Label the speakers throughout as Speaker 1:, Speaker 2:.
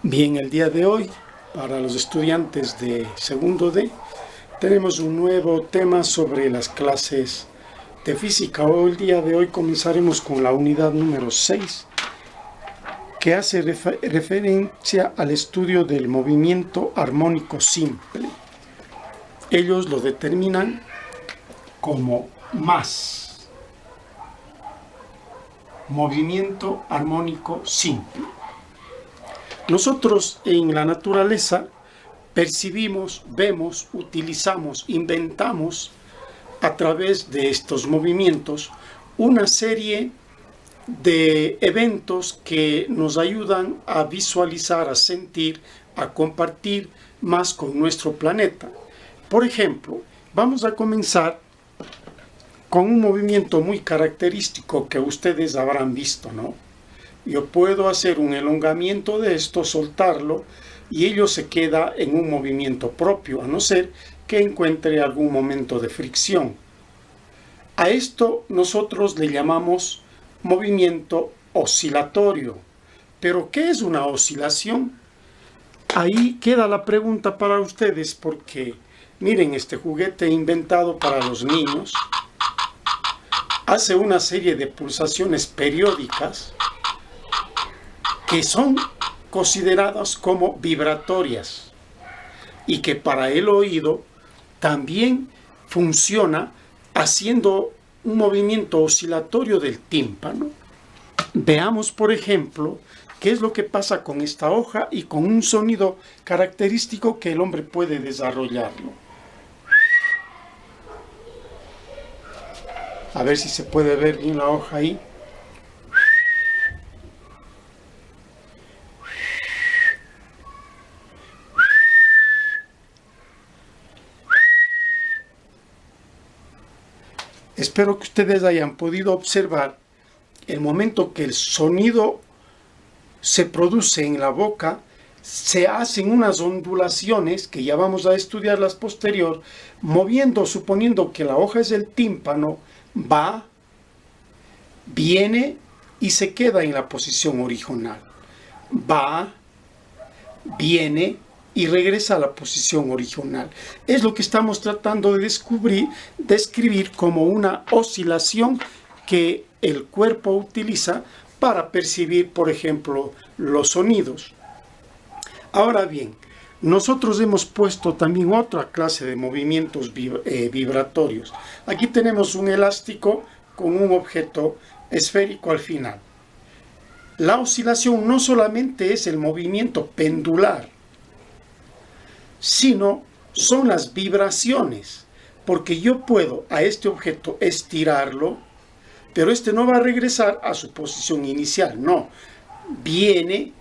Speaker 1: Bien, el día de hoy, para los estudiantes de segundo D, tenemos un nuevo tema sobre las clases de física. Hoy, el día de hoy, comenzaremos con la unidad número 6, que hace referencia al estudio del movimiento armónico simple. Ellos lo determinan como MAS, movimiento armónico simple. Nosotros en la naturaleza percibimos, vemos, utilizamos, inventamos a través de estos movimientos una serie de eventos que nos ayudan a visualizar, a sentir, a compartir más con nuestro planeta. Por ejemplo, vamos a comenzar con un movimiento muy característico que ustedes habrán visto, ¿no? Yo puedo hacer un elongamiento de esto, soltarlo, y ello se queda en un movimiento propio, a no ser que encuentre algún momento de fricción. A esto nosotros le llamamos movimiento oscilatorio. ¿Pero qué es una oscilación? Ahí queda la pregunta para ustedes, porque miren, este juguete inventado para los niños hace una serie de pulsaciones periódicas que son consideradas como vibratorias y que para el oído también funciona haciendo un movimiento oscilatorio del tímpano. Veamos, por ejemplo, qué es lo que pasa con esta hoja y con un sonido característico que el hombre puede desarrollarlo. A ver si se puede ver bien la hoja ahí. Espero que ustedes hayan podido observar el momento que el sonido se produce en la boca, se hacen unas ondulaciones que ya vamos a estudiarlas posterior, moviendo, suponiendo que la hoja es el tímpano, va, viene y se queda en la posición original. Va, viene y regresa a la posición original. Es lo que estamos tratando de describir como una oscilación que el cuerpo utiliza para percibir, por ejemplo, los sonidos. Ahora bien, nosotros hemos puesto también otra clase de movimientos vibratorios. Aquí tenemos un elástico con un objeto esférico al final. La oscilación no solamente es el movimiento pendular, sino son las vibraciones, porque yo puedo a este objeto estirarlo, pero este no va a regresar a su posición inicial, no, viene,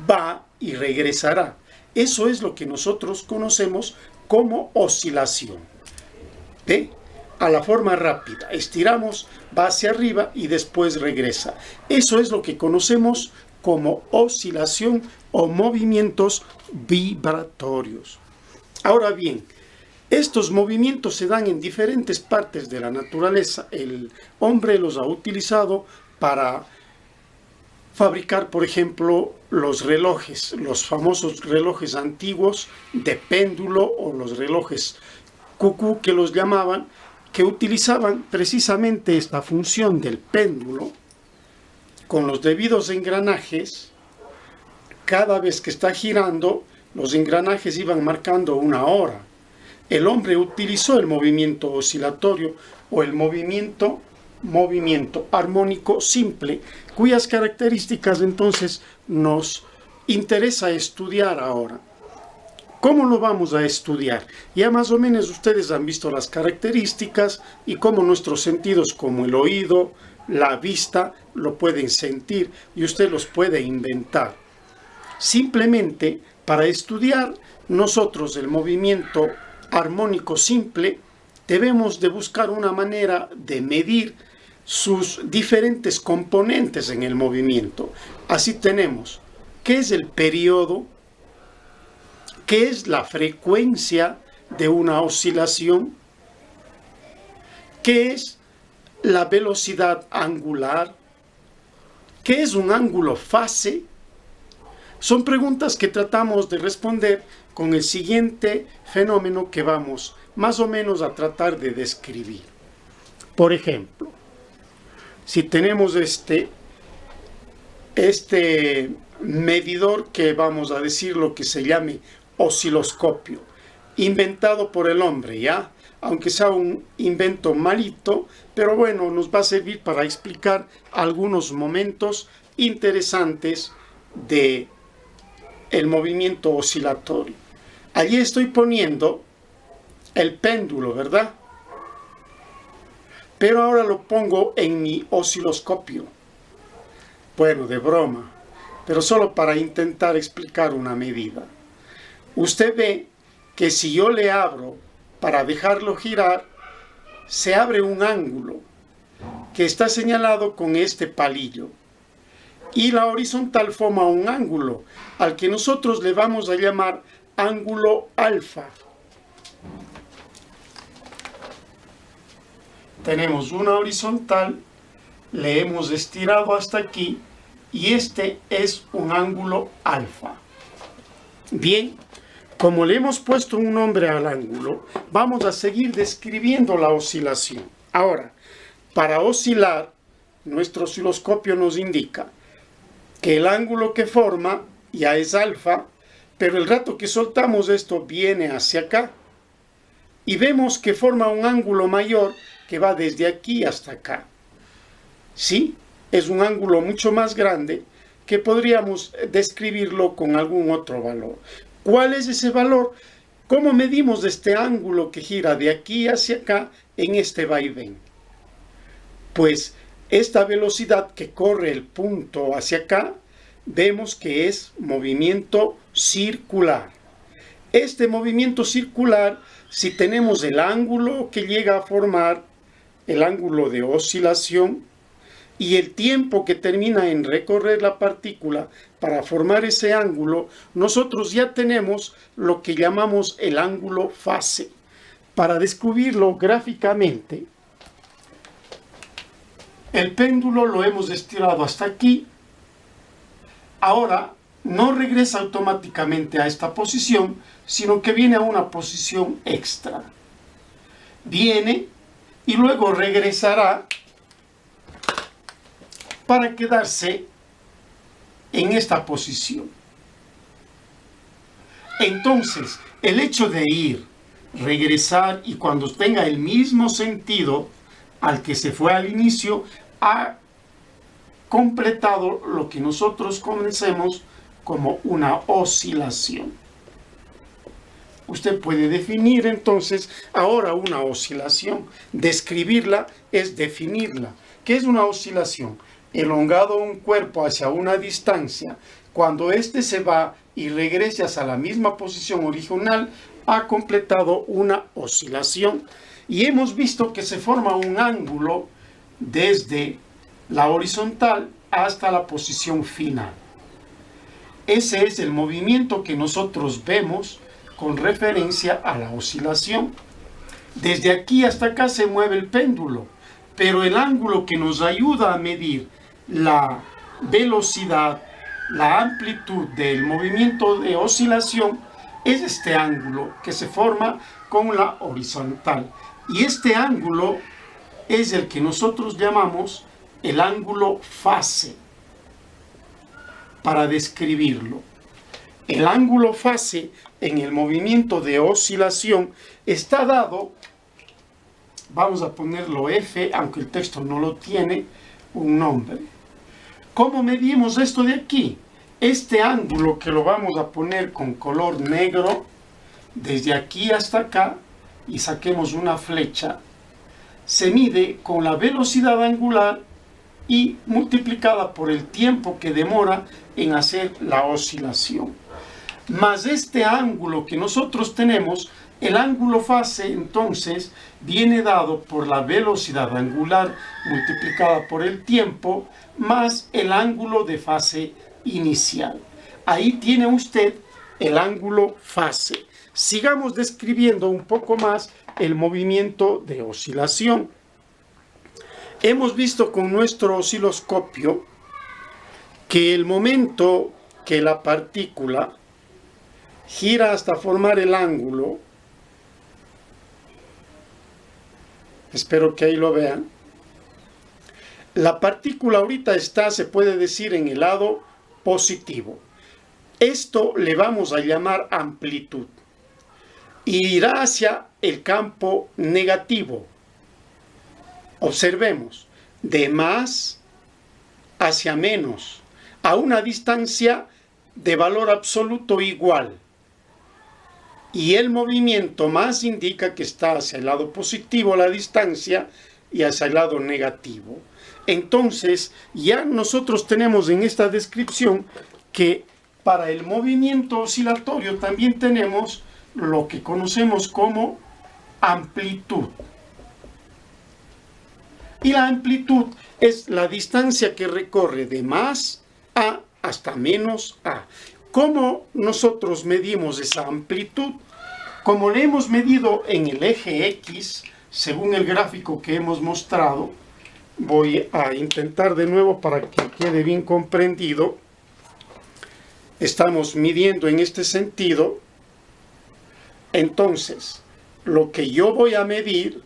Speaker 1: va y regresará. Eso es lo que nosotros conocemos como oscilación. ¿Ve? A la forma rápida, estiramos, va hacia arriba y después regresa. Eso es lo que conocemos como oscilación o movimientos vibratorios. Ahora bien, estos movimientos se dan en diferentes partes de la naturaleza. El hombre los ha utilizado para fabricar, por ejemplo, los relojes, los famosos relojes antiguos de péndulo o los relojes cucú que los llamaban, que utilizaban precisamente esta función del péndulo con los debidos engranajes. Cada vez que está girando, los engranajes iban marcando una hora. El hombre utilizó el movimiento oscilatorio o el movimiento armónico simple, cuyas características entonces nos interesa estudiar ahora. ¿Cómo lo vamos a estudiar? Ya más o menos ustedes han visto las características y cómo nuestros sentidos como el oído, la vista, lo pueden sentir y usted los puede inventar. Simplemente, para estudiar nosotros el movimiento armónico simple, debemos de buscar una manera de medir sus diferentes componentes en el movimiento. Así tenemos, ¿qué es el periodo? ¿Qué es la frecuencia de una oscilación? ¿Qué es la velocidad angular? ¿Qué es un ángulo fase? Son preguntas que tratamos de responder con el siguiente fenómeno que vamos más o menos a tratar de describir. Por ejemplo, si tenemos este medidor que vamos a decir lo que se llame osciloscopio, inventado por el hombre, ¿ya? Aunque sea un invento malito, pero bueno, nos va a servir para explicar algunos momentos interesantes de el movimiento oscilatorio. Allí estoy poniendo el péndulo, ¿verdad? Pero ahora lo pongo en mi osciloscopio. Bueno, de broma, pero solo para intentar explicar una medida. Usted ve que si yo le abro para dejarlo girar, se abre un ángulo que está señalado con este palillo. Y la horizontal forma un ángulo al que nosotros le vamos a llamar ángulo alfa. Tenemos una horizontal, le hemos estirado hasta aquí y este es un ángulo alfa. Bien, como le hemos puesto un nombre al ángulo, vamos a seguir describiendo la oscilación. Ahora, para oscilar, nuestro osciloscopio nos indica que el ángulo que forma ya es alfa, pero el rato que soltamos esto viene hacia acá y vemos que forma un ángulo mayor que va desde aquí hasta acá. Sí, es un ángulo mucho más grande que podríamos describirlo con algún otro valor. ¿Cuál es ese valor? ¿Cómo medimos este ángulo que gira de aquí hacia acá en este vaivén? Pues esta velocidad que corre el punto hacia acá, vemos que es movimiento circular. Este movimiento circular, si tenemos el ángulo que llega a formar, el ángulo de oscilación, y el tiempo que termina en recorrer la partícula para formar ese ángulo, nosotros ya tenemos lo que llamamos el ángulo fase. Para describirlo gráficamente, el péndulo lo hemos estirado hasta aquí. Ahora no regresa automáticamente a esta posición, sino que viene a una posición extra. Viene y luego regresará para quedarse en esta posición. Entonces, el hecho de ir, regresar y cuando tenga el mismo sentido al que se fue al inicio, ha completado lo que nosotros conocemos como una oscilación. Usted puede definir entonces ahora una oscilación. Describirla es definirla. ¿Qué es una oscilación? Elongado un cuerpo hacia una distancia, cuando éste se va y regresa a la misma posición original, ha completado una oscilación. Y hemos visto que se forma un ángulo desde la horizontal hasta la posición final. Ese es el movimiento que nosotros vemos con referencia a la oscilación. Desde aquí hasta acá se mueve el péndulo, pero el ángulo que nos ayuda a medir la velocidad, la amplitud del movimiento de oscilación es este ángulo que se forma con la horizontal. Y este ángulo es el que nosotros llamamos el ángulo fase. Para describirlo, el ángulo fase en el movimiento de oscilación está dado, vamos a ponerlo F, aunque el texto no lo tiene, un nombre. ¿Cómo medimos esto de aquí? Este ángulo que lo vamos a poner con color negro, desde aquí hasta acá, y saquemos una flecha, se mide con la velocidad angular y multiplicada por el tiempo que demora en hacer la oscilación. Más este ángulo que nosotros tenemos, el ángulo fase, entonces, viene dado por la velocidad angular multiplicada por el tiempo, más el ángulo de fase inicial. Ahí tiene usted el ángulo fase. Sigamos describiendo un poco más el movimiento de oscilación. Hemos visto con nuestro osciloscopio que el momento que la partícula gira hasta formar el ángulo, espero que ahí lo vean, la partícula ahorita está, se puede decir, en el lado positivo. Esto le vamos a llamar amplitud. Y irá hacia el campo negativo. Observemos, de más hacia menos, a una distancia de valor absoluto igual. Y el movimiento más indica que está hacia el lado positivo la distancia y hacia el lado negativo. Entonces, ya nosotros tenemos en esta descripción que para el movimiento oscilatorio también tenemos lo que conocemos como amplitud. Y la amplitud es la distancia que recorre de más a hasta menos a. ¿Cómo nosotros medimos esa amplitud? Como le hemos medido en el eje X, según el gráfico que hemos mostrado, voy a intentar de nuevo para que quede bien comprendido. Estamos midiendo en este sentido. Entonces, lo que yo voy a medir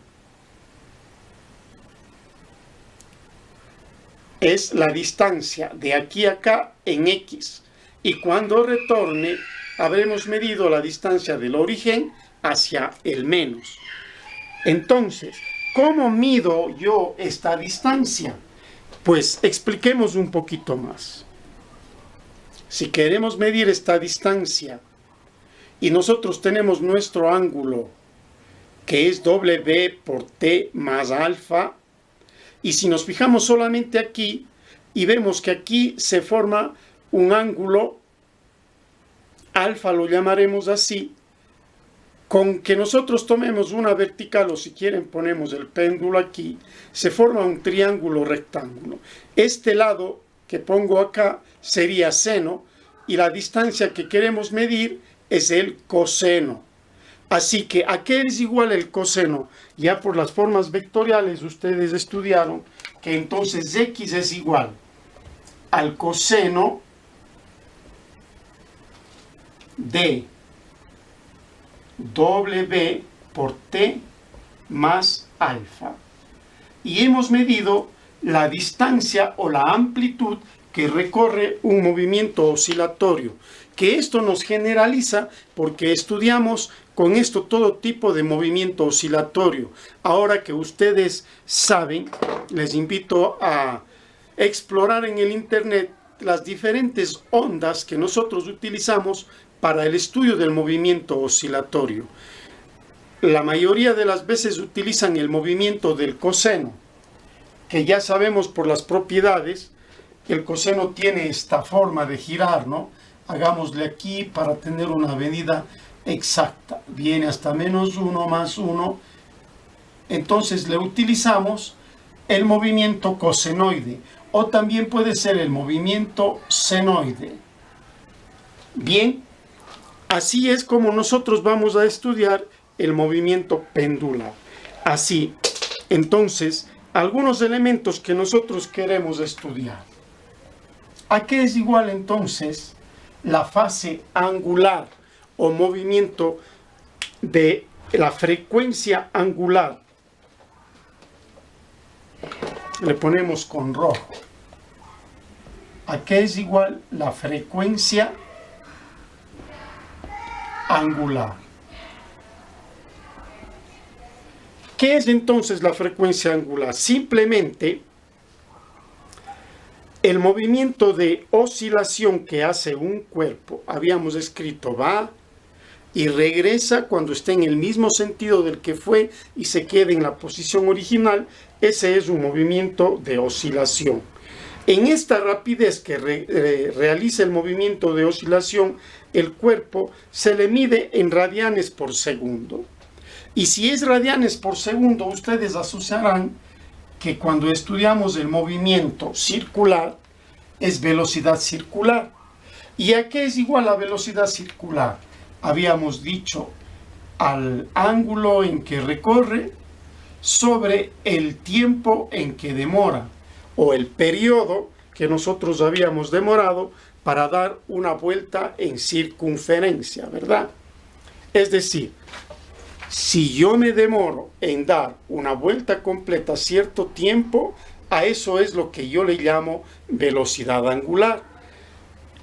Speaker 1: es la distancia de aquí a acá en X. Y cuando retorne, habremos medido la distancia del origen hacia el menos. Entonces, ¿cómo mido yo esta distancia? Pues expliquemos un poquito más. Si queremos medir esta distancia y nosotros tenemos nuestro ángulo que es W por T más alfa, y si nos fijamos solamente aquí y vemos que aquí se forma un ángulo, alfa lo llamaremos así, con que nosotros tomemos una vertical o si quieren ponemos el péndulo aquí, se forma un triángulo rectángulo. Este lado que pongo acá sería seno y la distancia que queremos medir es el coseno. Así que, ¿a qué es igual el coseno? Ya por las formas vectoriales ustedes estudiaron que entonces X es igual al coseno de W por T más alfa. Y hemos medido la distancia o la amplitud que recorre un movimiento oscilatorio, que esto nos generaliza porque estudiamos con esto todo tipo de movimiento oscilatorio. Ahora que ustedes saben, les invito a explorar en el internet las diferentes ondas que nosotros utilizamos para el estudio del movimiento oscilatorio. La mayoría de las veces utilizan el movimiento del coseno, que ya sabemos por las propiedades, el coseno tiene esta forma de girar, ¿no? Hagámosle aquí para tener una medida exacta. Viene hasta menos 1 más 1. Entonces le utilizamos el movimiento cosenoide o también puede ser el movimiento senoide. Bien, así es como nosotros vamos a estudiar el movimiento pendular. Así, entonces, algunos elementos que nosotros queremos estudiar. ¿A qué es igual entonces la fase angular o movimiento de la frecuencia angular? Le ponemos con rojo. ¿A qué es igual la frecuencia angular? ¿Qué es entonces la frecuencia angular? Simplemente el movimiento de oscilación que hace un cuerpo, habíamos escrito, va y regresa cuando esté en el mismo sentido del que fue y se quede en la posición original. Ese es un movimiento de oscilación. En esta rapidez que realiza el movimiento de oscilación, el cuerpo se le mide en radianes por segundo. Y si es radianes por segundo, ustedes asociarán que cuando estudiamos el movimiento circular, es velocidad circular. ¿Y a qué es igual la velocidad circular? Habíamos dicho al ángulo en que recorre sobre el tiempo en que demora, o el periodo que nosotros habíamos demorado para dar una vuelta en circunferencia, ¿verdad? Es decir, si yo me demoro en dar una vuelta completa cierto tiempo, a eso es lo que yo le llamo velocidad angular.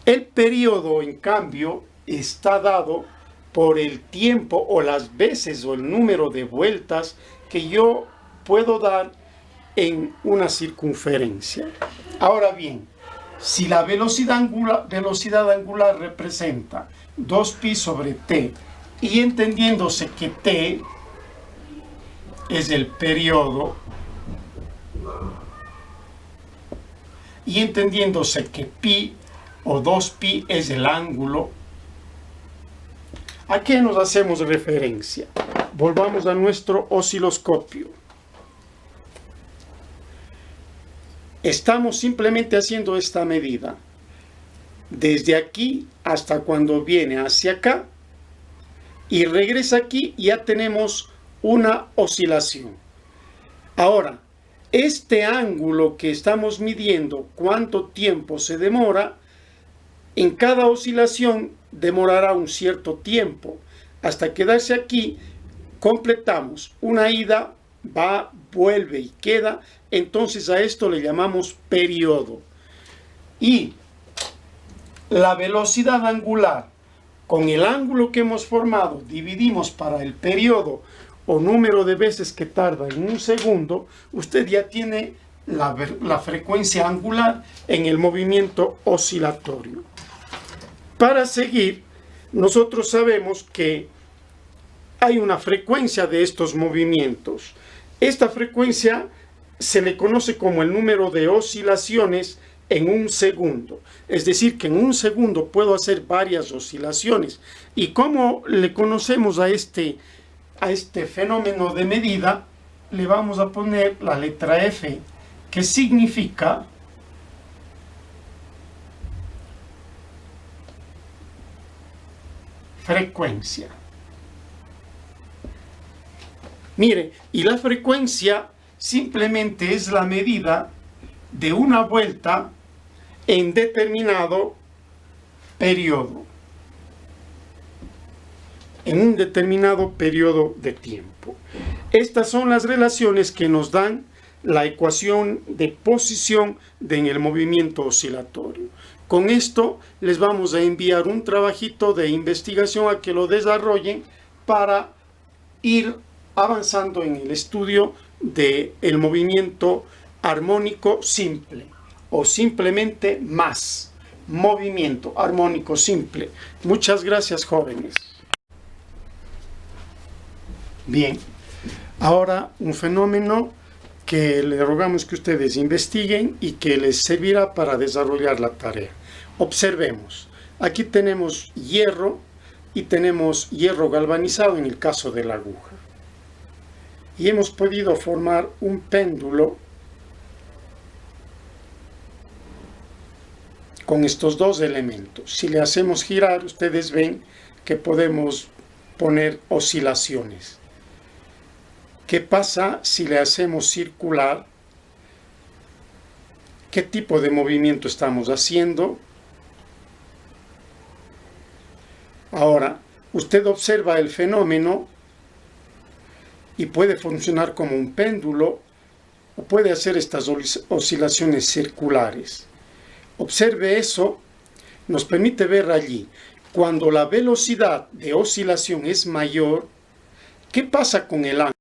Speaker 1: El periodo, en cambio, está dado por el tiempo o las veces o el número de vueltas que yo puedo dar en una circunferencia. Ahora bien, si la velocidad angular representa 2pi sobre t, y entendiéndose que t es el periodo, y entendiéndose que pi o 2pi es el ángulo, ¿a qué nos hacemos referencia? Volvamos a nuestro osciloscopio. Estamos simplemente haciendo esta medida. Desde aquí hasta cuando viene hacia acá y regresa aquí, ya tenemos una oscilación. Ahora, este ángulo que estamos midiendo, cuánto tiempo se demora, en cada oscilación demorará un cierto tiempo. Hasta quedarse aquí, completamos una ida, va, vuelve y queda. Entonces a esto le llamamos periodo. Y la velocidad angular con el ángulo que hemos formado dividimos para el periodo o número de veces que tarda en un segundo, usted ya tiene la frecuencia angular en el movimiento oscilatorio. Para seguir, nosotros sabemos que hay una frecuencia de estos movimientos. Esta frecuencia se le conoce como el número de oscilaciones en un segundo. Es decir, que en un segundo puedo hacer varias oscilaciones. ¿Y cómo le conocemos a este fenómeno de medida? Le vamos a poner la letra F, que significa frecuencia. Mire, y la frecuencia simplemente es la medida de una vuelta en determinado periodo, en un determinado periodo de tiempo. Estas son las relaciones que nos dan la ecuación de posición en el movimiento oscilatorio. Con esto les vamos a enviar un trabajito de investigación a que lo desarrollen para ir avanzando en el estudio del movimiento armónico simple o simplemente más movimiento armónico simple. Muchas gracias, jóvenes. Bien, ahora un fenómeno que le rogamos que ustedes investiguen y que les servirá para desarrollar la tarea. Observemos, aquí tenemos hierro y tenemos hierro galvanizado en el caso de la aguja. Y hemos podido formar un péndulo con estos dos elementos. Si le hacemos girar, ustedes ven que podemos poner oscilaciones. ¿Qué pasa si le hacemos circular? ¿Qué tipo de movimiento estamos haciendo? Ahora, usted observa el fenómeno y puede funcionar como un péndulo o puede hacer estas oscilaciones circulares. Observe eso, nos permite ver allí, cuando la velocidad de oscilación es mayor, ¿qué pasa con el ángulo?